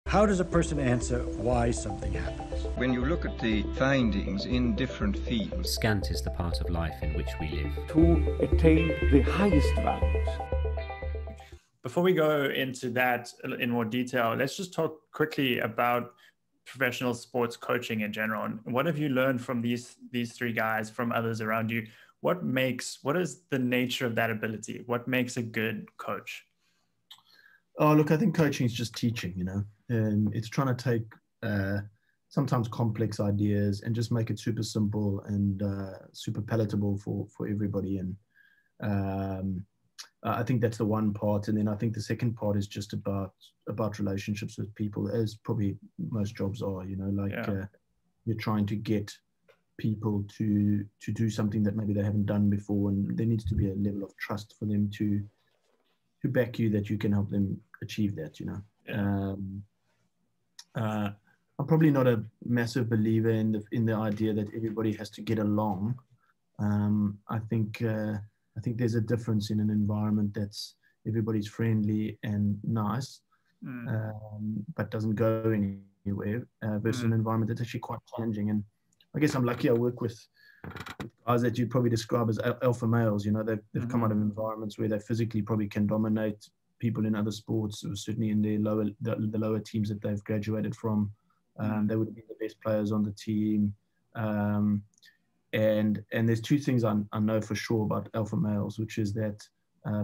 How does a person answer why something happens? When you look at the findings in different fields, scant is the part of life in which we live. To attain the highest values. Before we go into that in more detail, let's just talk quickly about professional sports coaching in general. And what have you learned from these three guys, from others around you? What is the nature of that ability? What makes a good coach? Oh, look, I think coaching is just teaching, and it's trying to take sometimes complex ideas and just make it super simple and super palatable for everybody. And I think that's the one part. And then I think the second part is just about relationships with people, as probably most jobs are, you're trying to get people to do something that maybe they haven't done before. And there needs to be a level of trust for them to back you, that you can help them achieve that, I'm probably not a massive believer in the idea that everybody has to get along. I think there's a difference in an environment that's everybody's friendly and nice, but doesn't go anywhere, versus an environment that's actually quite challenging. And I guess I'm lucky I work with guys that you'd probably describe as alpha males. They've come out of environments where they physically probably can dominate people in other sports, or certainly in the lower teams that they've graduated from. They would be the best players on the team. And there's two things I know for sure about alpha males, which is that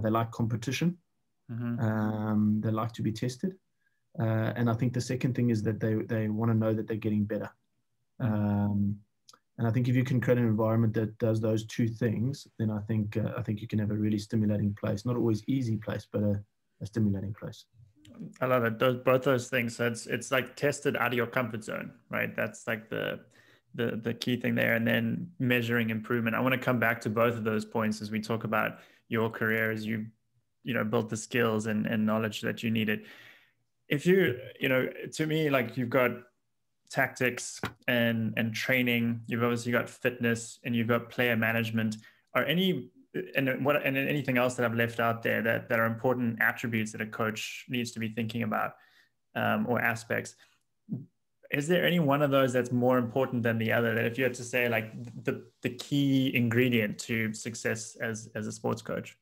they like competition. They like to be tested. And I think the second thing is that they want to know that they're getting better. And I think if you can create an environment that does those two things, then I think you can have a really stimulating place. Not always easy place, but a stimulating place. I love it. Both those things. So it's like tested out of your comfort zone, right? That's like the key thing there. And then measuring improvement. I want to come back to both of those points as we talk about your career, as you built the skills and knowledge that you needed. If to me, like, you've got tactics and training, you've obviously got fitness, and you've got player management. And anything else that I've left out there that are important attributes that a coach needs to be thinking about, or aspects? Is there any one of those that's more important than the other, that if you had to say, like, the key ingredient to success as a sports coach?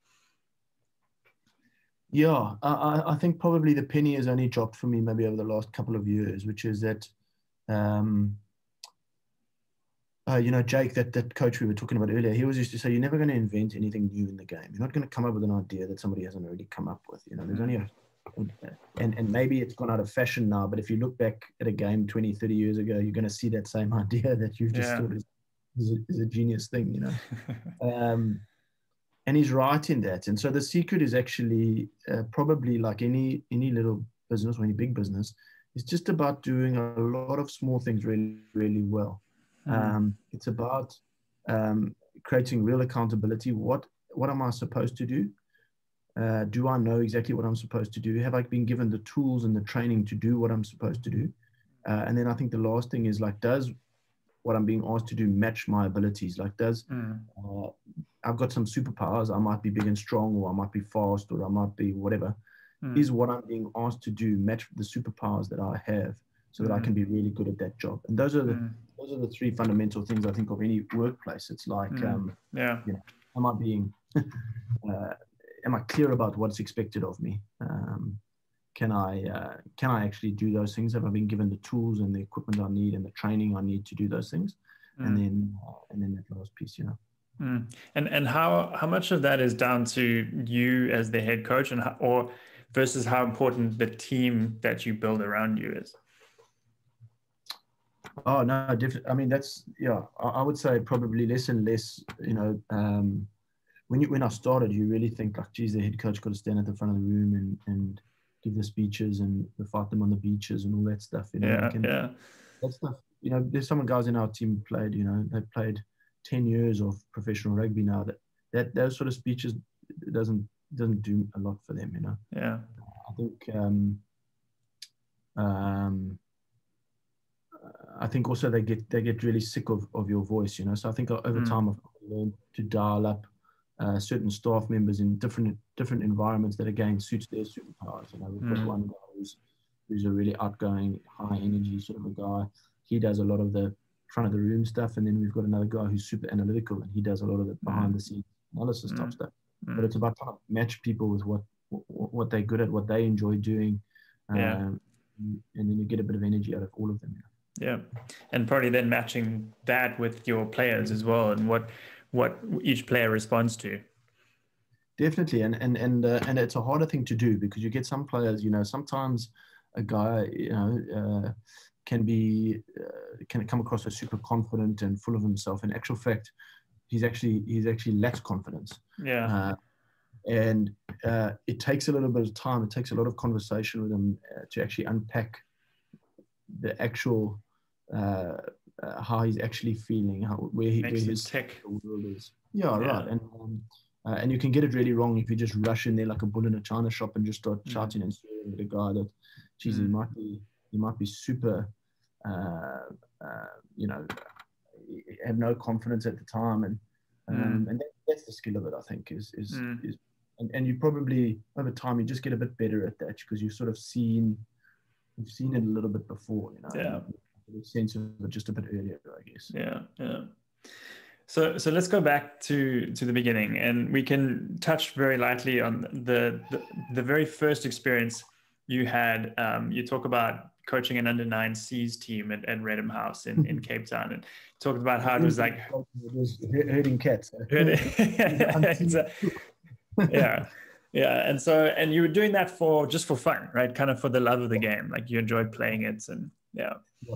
Yeah, I think probably the penny has only dropped for me maybe over the last couple of years, which is that Jake, that coach we were talking about earlier, he always used to say, you're never going to invent anything new in the game. You're not going to come up with an idea that somebody hasn't already come up with. There's only and maybe it's gone out of fashion now, but if you look back at a game 20, 30 years ago, you're going to see that same idea that you've just thought is a genius thing, and he's right in that. And so the secret is actually probably like any little business or any big business, it's just about doing a lot of small things really, really well. It's about creating real accountability. What am I supposed to do? Do I know exactly what I'm supposed to do? Have I been given the tools and the training to do what I'm supposed to do? And then I think the last thing is, like, does what I'm being asked to do match my abilities? Like, I've got some superpowers. I might be big and strong, or I might be fast, or I might be whatever. Is what I'm being asked to do match the superpowers that I have, so that I can be really good at that job? And those are the three fundamental things I think of any workplace. It's like, am I being, am I clear about what's expected of me? Can I actually do those things? Have I been given the tools and the equipment I need and the training I need to do those things? And then that last piece, And how much of that is down to you as the head coach, or versus how important the team that you build around you is? Oh, no, definitely. I mean, I would say probably less and less, when I started, you really think, like, geez, the head coach got to stand at the front of the room and give the speeches and fight them on the beaches and all that stuff. That stuff, there's some guys in our team played, they played 10 years of professional rugby now. That those sort of speeches doesn't do a lot for them, I think I think also they get really sick of your voice, So I think over time I've learned to dial up certain staff members in different environments that again suits their superpowers. We've got one guy who's who's a really outgoing, high energy sort of a guy. He does a lot of the front of the room stuff, and then we've got another guy who's super analytical, and he does a lot of the behind the scenes analysis type stuff. But it's about trying to match people with what they're good at, what they enjoy doing, and then you get a bit of energy out of all of them. Yeah, and probably then matching that with your players as well, and what each player responds to. Definitely, and it's a harder thing to do because you get some players, sometimes a guy, can come across as super confident and full of himself. In actual fact, he's actually lacks confidence. Yeah. And it takes a little bit of time. It takes a lot of conversation with him to actually unpack the actual how he's actually feeling, where his world is. Yeah, right. And you can get it really wrong if you just rush in there like a bull in a china shop and just start shouting and swearing at a guy that, geez, he might be super, have no confidence at the time, and that's the skill of it. I think and you probably over time you just get a bit better at that because you've sort of seen it a little bit before, the sense of it just a bit earlier, I guess. Yeah. So let's go back to the beginning, and we can touch very lightly on the very first experience you had. You talk about coaching an under-9 C's team at Redham House in Cape Town, and talked about how it was like herding cats. Yeah. And you were doing that just for fun, right? Kind of for the love of the game. Like you enjoyed playing it, and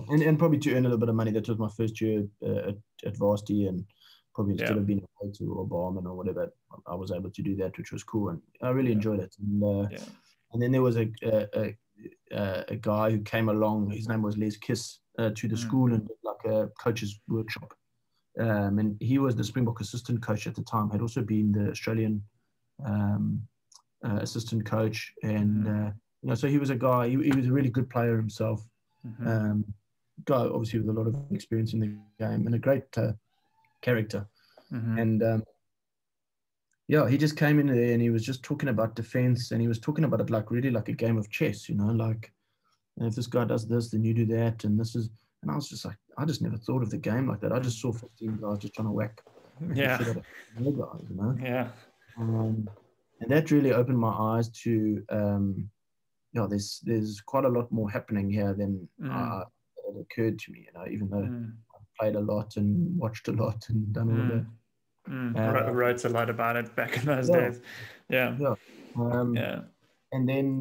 and probably to earn a little bit of money. That was my first year at varsity, and probably instead of being a coach or a barman or whatever, I was able to do that, which was cool, and I really enjoyed it. And then there was a guy who came along. His name was Les Kiss to the school and did like a coach's workshop. And he was the Springbok assistant coach at the time. Had also been the Australian assistant coach, and so he was a guy. He was a really good player himself. Guy obviously with a lot of experience in the game and a great character. And he just came in there and he was just talking about defense, and he was talking about it like really like a game of chess, like if this guy does this, then you do that, and this is. And I was just like, I just never thought of the game like that. I just saw 15 guys just trying to whack guys, and that really opened my eyes to there's quite a lot more happening here than it occurred to me, even though I played a lot and watched a lot and done all of that. Wrote a lot about it back in those days. And then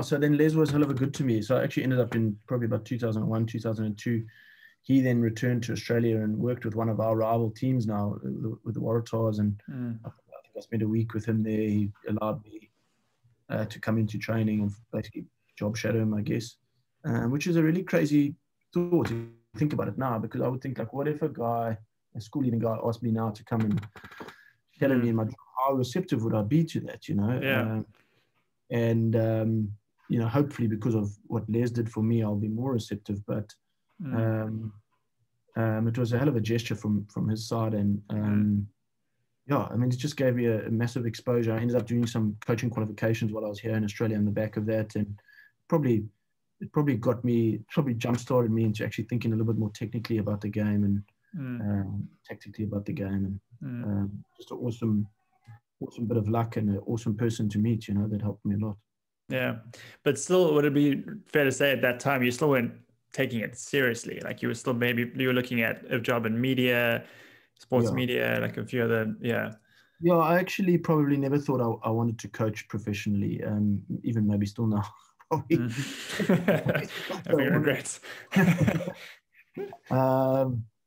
so then Les was hell of a good to me. So I actually ended up in probably about 2001, 2002. He then returned to Australia and worked with one of our rival teams now, with the Waratahs. And I think I spent a week with him there. He allowed me to come into training and basically job shadow him, I guess, which is a really crazy thought to think about it now, because I would think like, what if a school-leaving guy asked me now to come and shadow me in my job? How receptive would I be to that, And hopefully because of what Les did for me, I'll be more receptive. But it was a hell of a gesture from his side, and it just gave me a massive exposure. I ended up doing some coaching qualifications while I was here in Australia on the back of that, and it probably jump-started me into actually thinking a little bit more technically about the game and tactically about the game, and just an awesome bit of luck and an awesome person to meet, that helped me a lot. Yeah. But still, would it be fair to say at that time, you still weren't taking it seriously? Like you were looking at a job in media, sports media, like a few other, Yeah, I actually probably never thought I wanted to coach professionally, even maybe still now. Probably. Having regrets.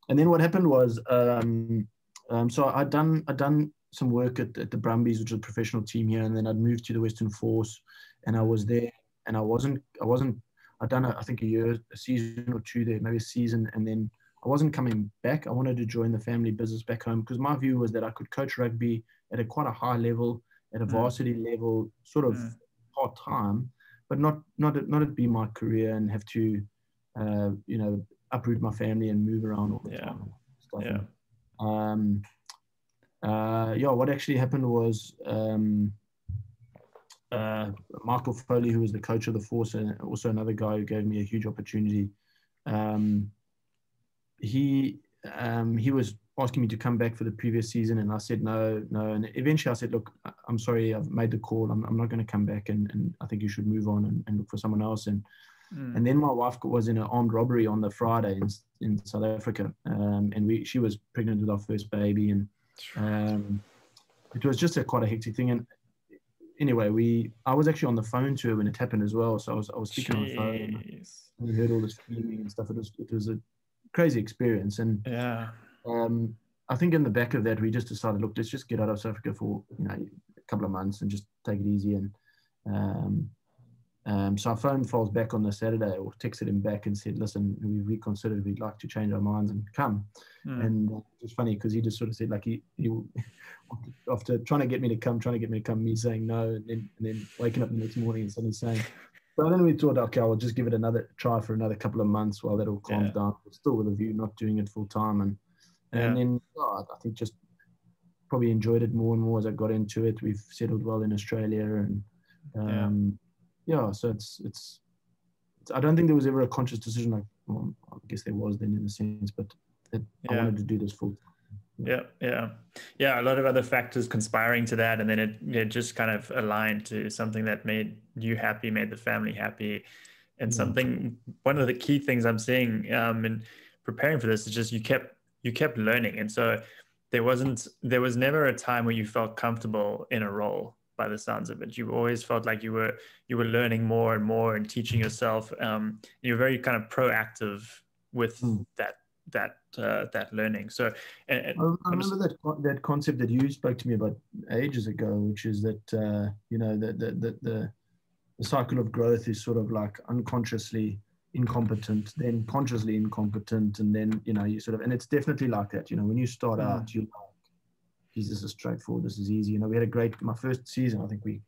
And then what happened was, so I'd done some work at the Brumbies, which is a professional team here, and then I'd moved to the Western Force, and I was there, and I'd done I think a season or two there, maybe a season, and then I wasn't coming back. I wanted to join the family business back home, because my view was that I could coach rugby at quite a high level, at a varsity level, sort of part-time, but not it be my career and have to uproot my family and move around all the time. What actually happened was Michael Foley, who was the coach of the Force, and also another guy who gave me a huge opportunity. He was asking me to come back for the previous season, and I said no. And eventually I said, look, I'm sorry, I've made the call. I'm not going to come back, and I think you should move on and look for someone else. And then my wife was in an armed robbery on the Friday in South Africa, and she was pregnant with our first baby, and it was just quite a hectic thing. And anyway, I was actually on the phone to her when it happened as well. So I was speaking on the phone, and we heard all this screaming and stuff. It was a crazy experience, and I think in the back of that, we just decided, look, let's just get out of South Africa for a couple of months and just take it easy. And so I phoned Foles back on the Saturday, or texted him back and said, listen, we've reconsidered, we'd like to change our minds and come. And it was funny because he just sort of said, like, he after trying to get me to come, me saying no, and then waking up the next morning and suddenly saying. So then we thought, okay, I'll just give it another try for another couple of months while that all calms down. Still with a view, not doing it full time. And then I think just probably enjoyed it more and more as I got into it. We've settled well in Australia, and so it's. I don't think there was ever a conscious decision. Like, well, I guess there was then in a sense, but I wanted to do this full time. Yeah. A lot of other factors conspiring to that, and then it just kind of aligned to something that made you happy, made the family happy, and something. One of the key things I'm seeing in preparing for this is just you kept learning, and so there was never a time where you felt comfortable in a role. By the sounds of it, you always felt like you were learning more and more and teaching yourself. You're very kind of proactive with that learning. So I remember that concept that you spoke to me about ages ago, which is that the cycle of growth is sort of like unconsciously incompetent, then consciously incompetent, and then you sort of, and it's definitely like that. When you start out, you're like, geez, this is straightforward, this is easy. We had my first season, I think I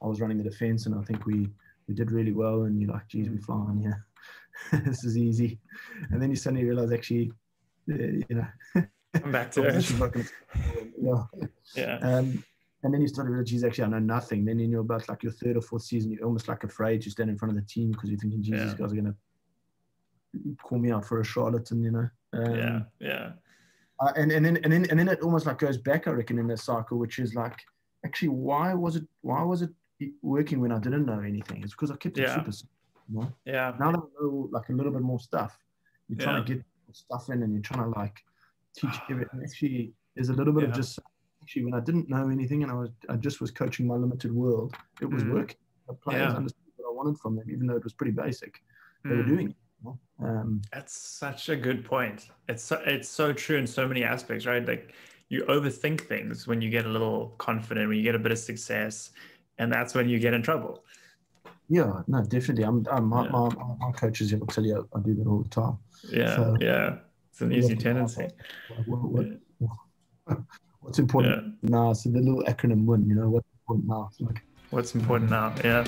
was running the defense, and I think we did really well, and you're like, geez, we're flying here. This is easy. And then you suddenly realize, actually, come back to it. And then you start to realize, geez, actually, I know nothing. Then you're about like your third or fourth season, you're almost like afraid to stand in front of the team because you're thinking, geez, these guys are going to call me out for a charlatan, And then it almost like goes back, I reckon, in the cycle, which is like, actually, why was it working when I didn't know anything? It's because I kept it super simple. Now that I know like a little bit more stuff, you're trying to get stuff in, and you're trying to like teach everything. Actually, there's a little bit of just actually when I didn't know anything and I just was coaching my limited world, it was working. The players understood what I wanted from them, even though it was pretty basic. They were doing it. That's such a good point. It's so true in so many aspects, right? Like, you overthink things when you get a little confident, when you get a bit of success, and that's when you get in trouble. Yeah, no, definitely. My coaches will tell you I do that all the time. It's an easy tendency. What's important now? So the little acronym WIN. What's important now? What's important now? Yeah.